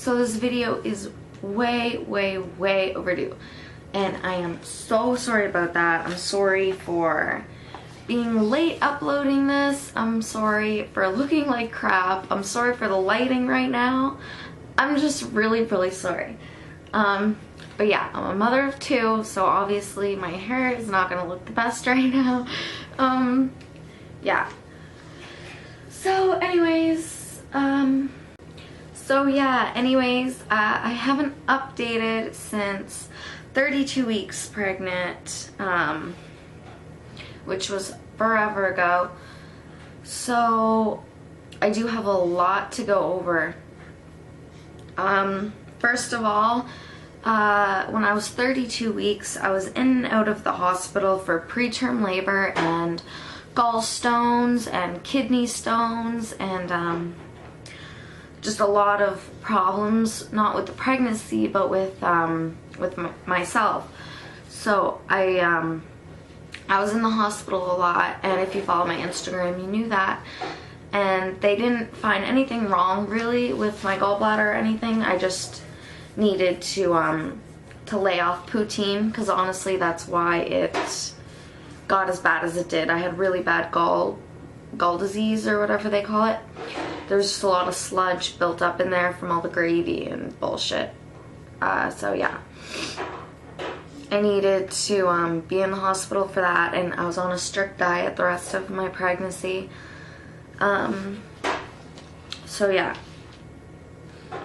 So this video is way overdue, and I am so sorry about that. I'm sorry for being late uploading this. I'm sorry for looking like crap. I'm sorry for the lighting right now. I'm just really sorry. But yeah, I'm a mother of two, so obviously my hair is not gonna look the best right now. Yeah. So anyways, I haven't updated since 32 weeks pregnant, which was forever ago. So I do have a lot to go over. First of all, when I was 32 weeks, I was in and out of the hospital for preterm labor and gallstones and kidney stones and just a lot of problems, not with the pregnancy, but with myself. So I was in the hospital a lot, and if you follow my Instagram, you knew that. And they didn't find anything wrong really with my gallbladder or anything. I just needed to lay off poutine, because honestly that's why it got as bad as it did. I had really bad gall disease, or whatever they call it. There's just a lot of sludge built up in there from all the gravy and bullshit. So yeah, I needed to be in the hospital for that, and I was on a strict diet the rest of my pregnancy. So yeah.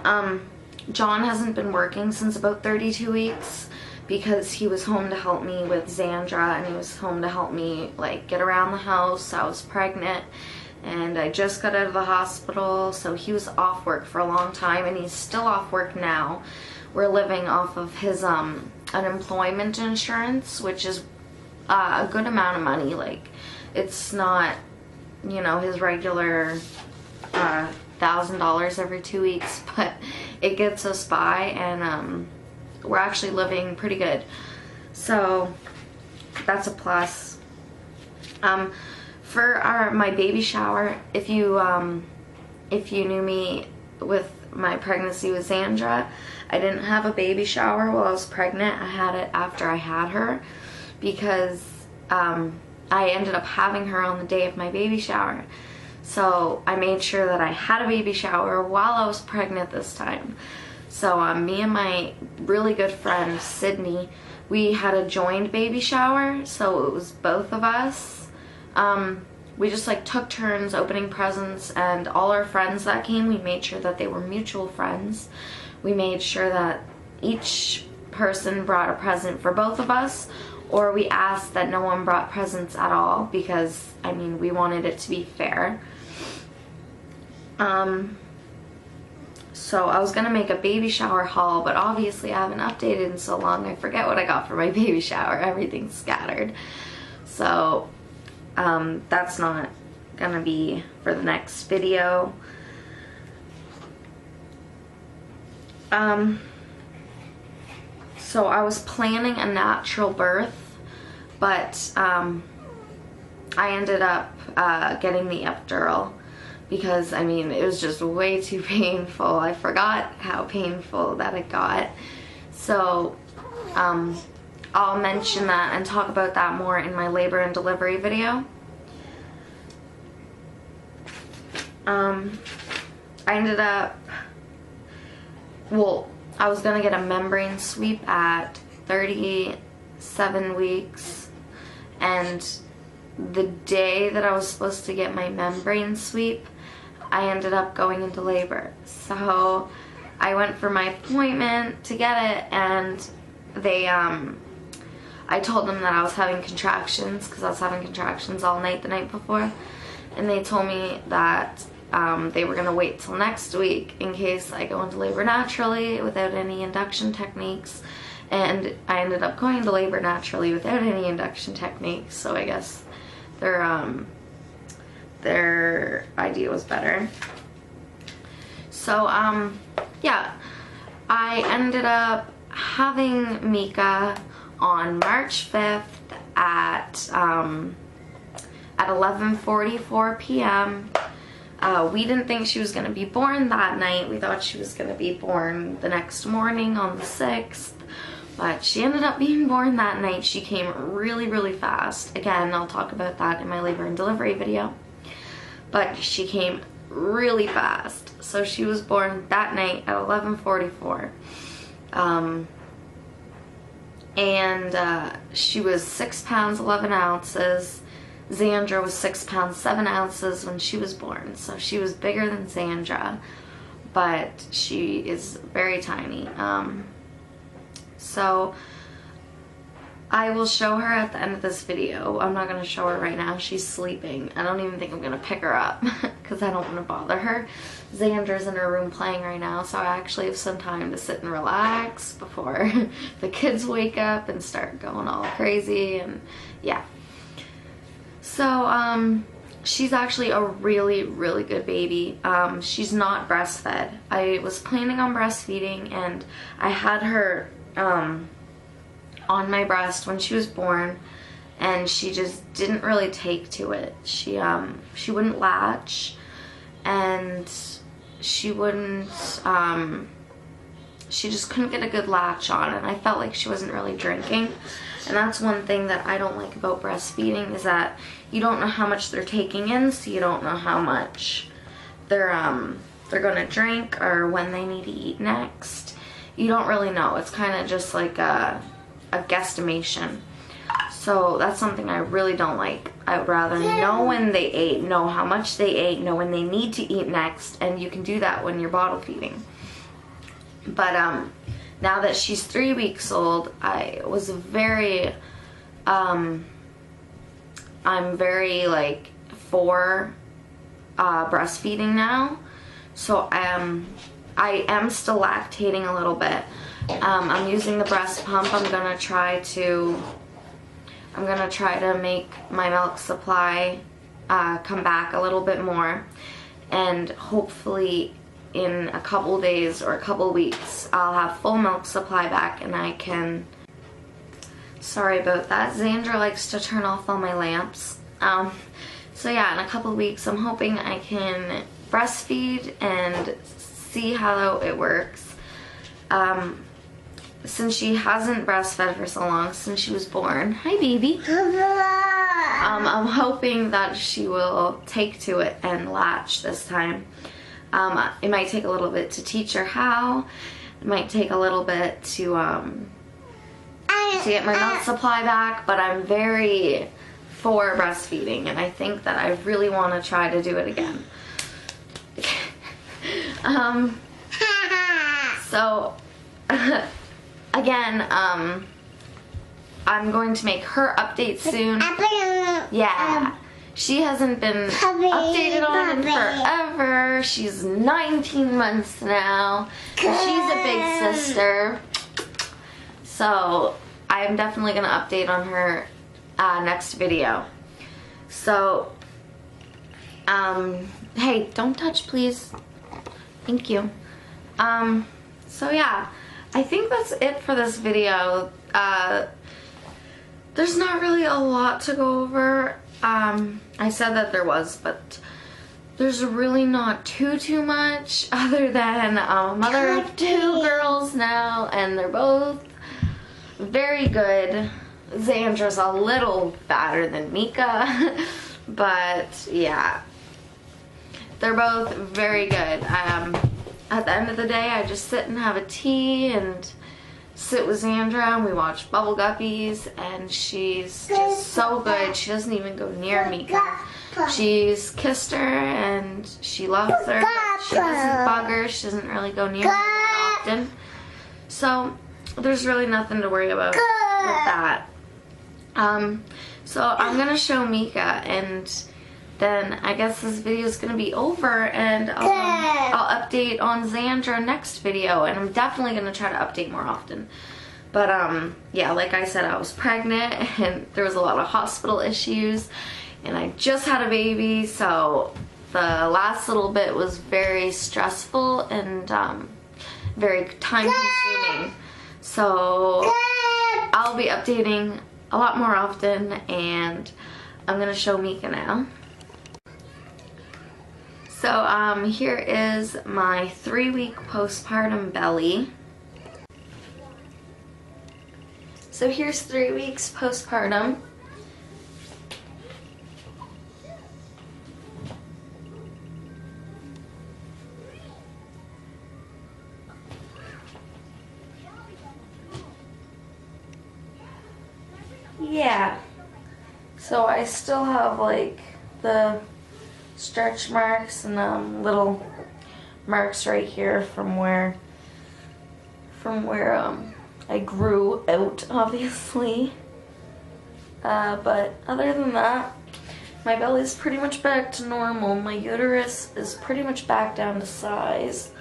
John hasn't been working since about 32 weeks because he was home to help me with Xandra, and he was home to help me like get around the house. I was pregnant and I just got out of the hospital, so he was off work for a long time, and he's still off work now. We're living off of his unemployment insurance, which is a good amount of money. Like, it's not, you know, his regular $1,000 every 2 weeks, but it gets us by, and we're actually living pretty good, so that's a plus. For my baby shower, if you knew me with my pregnancy with Xandra, I didn't have a baby shower while I was pregnant. I had it after I had her, because I ended up having her on the day of my baby shower. So I made sure that I had a baby shower while I was pregnant this time. So me and my really good friend Sydney, we had a joined baby shower, so it was both of us. We just like took turns opening presents, and all our friends that came, we made sure that they were mutual friends. We made sure that each person brought a present for both of us, or we asked that no one brought presents at all, because I mean, we wanted it to be fair. So I was gonna make a baby shower haul, but obviously I haven't updated in so long, I forget what I got for my baby shower. Everything's scattered. So that's not gonna be for the next video. So I was planning a natural birth, but I ended up getting the epidural, because I mean, it was just way too painful. I forgot how painful that it got. So I'll mention that and talk about that more in my labor and delivery video. I ended up, well, I was gonna get a membrane sweep at 37 weeks, and the day that I was supposed to get my membrane sweep, I ended up going into labor. So I went for my appointment to get it, and they I told them that I was having contractions, because I was having contractions all night the night before, and they told me that they were gonna wait till next week in case I go into labor naturally without any induction techniques. And I ended up going into labor naturally without any induction techniques, so I guess their idea was better. So yeah, I ended up having MIKAA on March 5th at 11:44 p.m. We didn't think she was going to be born that night. We thought she was going to be born the next morning on the 6th. But she ended up being born that night. She came really, really fast. Again, I'll talk about that in my labor and delivery video. But she came really fast. So she was born that night at 11:44. She was 6 pounds 11 ounces. Xandra was 6 pounds 7 ounces when she was born. So she was bigger than Xandra, but she is very tiny. So I will show her at the end of this video. I'm not going to show her right now. She's sleeping. I don't even think I'm going to pick her up because I don't want to bother her. Xandra's in her room playing right now, so I actually have some time to sit and relax before the kids wake up and start going all crazy. And yeah. So she's actually a really, really good baby. She's not breastfed. I was planning on breastfeeding, and I had her on my breast when she was born, and she just didn't really take to it. She wouldn't latch, and she wouldn't she just couldn't get a good latch on, and I felt like she wasn't really drinking. And that's one thing that I don't like about breastfeeding, is that you don't know how much they're taking in, so you don't know how much they're gonna drink or when they need to eat next. You don't really know. It's kind of just like a guesstimation. So that's something I really don't like. I would rather know when they ate, know how much they ate, know when they need to eat next, and you can do that when you're bottle feeding. But now that she's 3 weeks old, I was very, I'm very like for breastfeeding now. So I am still lactating a little bit. I'm using the breast pump. I'm gonna try to make my milk supply come back a little bit more, and hopefully in a couple days or a couple weeks I'll have full milk supply back, and I can. Sorry about that. Xandra likes to turn off all my lamps. So yeah, in a couple weeks I'm hoping I can breastfeed and see how it works. Since she hasn't breastfed for so long, since she was born. Hi, baby. I'm hoping that she will take to it and latch this time. It might take a little bit to teach her how. It might take a little bit to get my milk supply back, but I'm very for breastfeeding, and I think that I really want to try to do it again. So again, I'm going to make her update soon. Yeah, she hasn't been updated on in forever. She's 19 months now. She's a big sister. So I'm definitely going to update on her next video. So, hey, don't touch, please. Thank you. So yeah, I think that's it for this video. There's not really a lot to go over. I said that there was, but there's really not too much, other than I'm a mother of 2 girls now, and they're both very good. Xandra's a little fatter than MIKAA, but yeah, they're both very good. At the end of the day, I just sit and have a tea and sit with Xandra, and we watch Bubble Guppies, and she's just so good. She doesn't even go near MIKAA. She's kissed her and she loves her, but she doesn't bug her. She doesn't really go near her that often. So there's really nothing to worry about with that. So I'm gonna show MIKAA, and then I guess this video is gonna be over, and I'll update on Xandra next video, and I'm definitely gonna try to update more often. But yeah, like I said, I was pregnant, and there was a lot of hospital issues, and I just had a baby, so the last little bit was very stressful and very time consuming. So I'll be updating a lot more often, and I'm gonna show MIKAA now. So here is my 3-week postpartum belly. So here's 3 weeks postpartum. Yeah, so I still have like the stretch marks and little marks right here from where I grew out, obviously. But other than that, my belly's pretty much back to normal. My uterus is pretty much back down to size.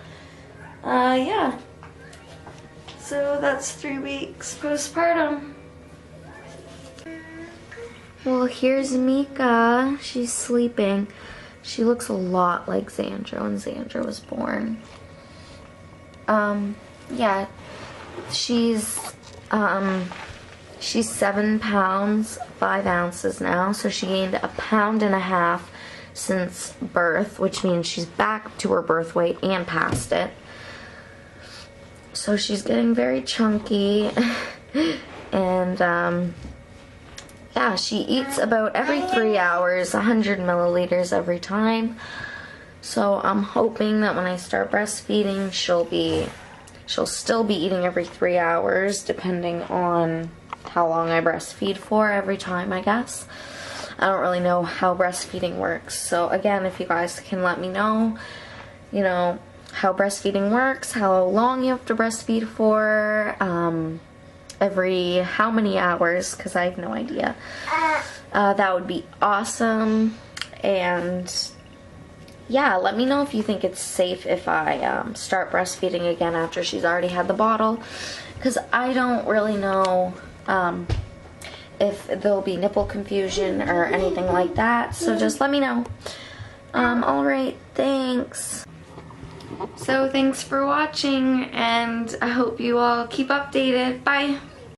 Yeah. So that's 3 weeks postpartum. Well, here's MIKAA. She's sleeping. She looks a lot like Xandra when Xandra was born. Yeah, she's 7 pounds 5 ounces now, so she gained 1.5 pounds since birth, which means she's back to her birth weight and past it. So she's getting very chunky, and yeah, she eats about every 3 hours, 100 milliliters every time. So I'm hoping that when I start breastfeeding, she'll still be eating every 3 hours, depending on how long I breastfeed for every time, I guess. I don't really know how breastfeeding works. So again, if you guys can let me know, you know, how breastfeeding works, how long you have to breastfeed for, every how many hours, because I have no idea. That would be awesome. And yeah, let me know if you think it's safe if I start breastfeeding again after she's already had the bottle, because I don't really know if there'll be nipple confusion or anything like that, so just let me know. Alright, thanks. So thanks for watching, and I hope you all keep updated. Bye.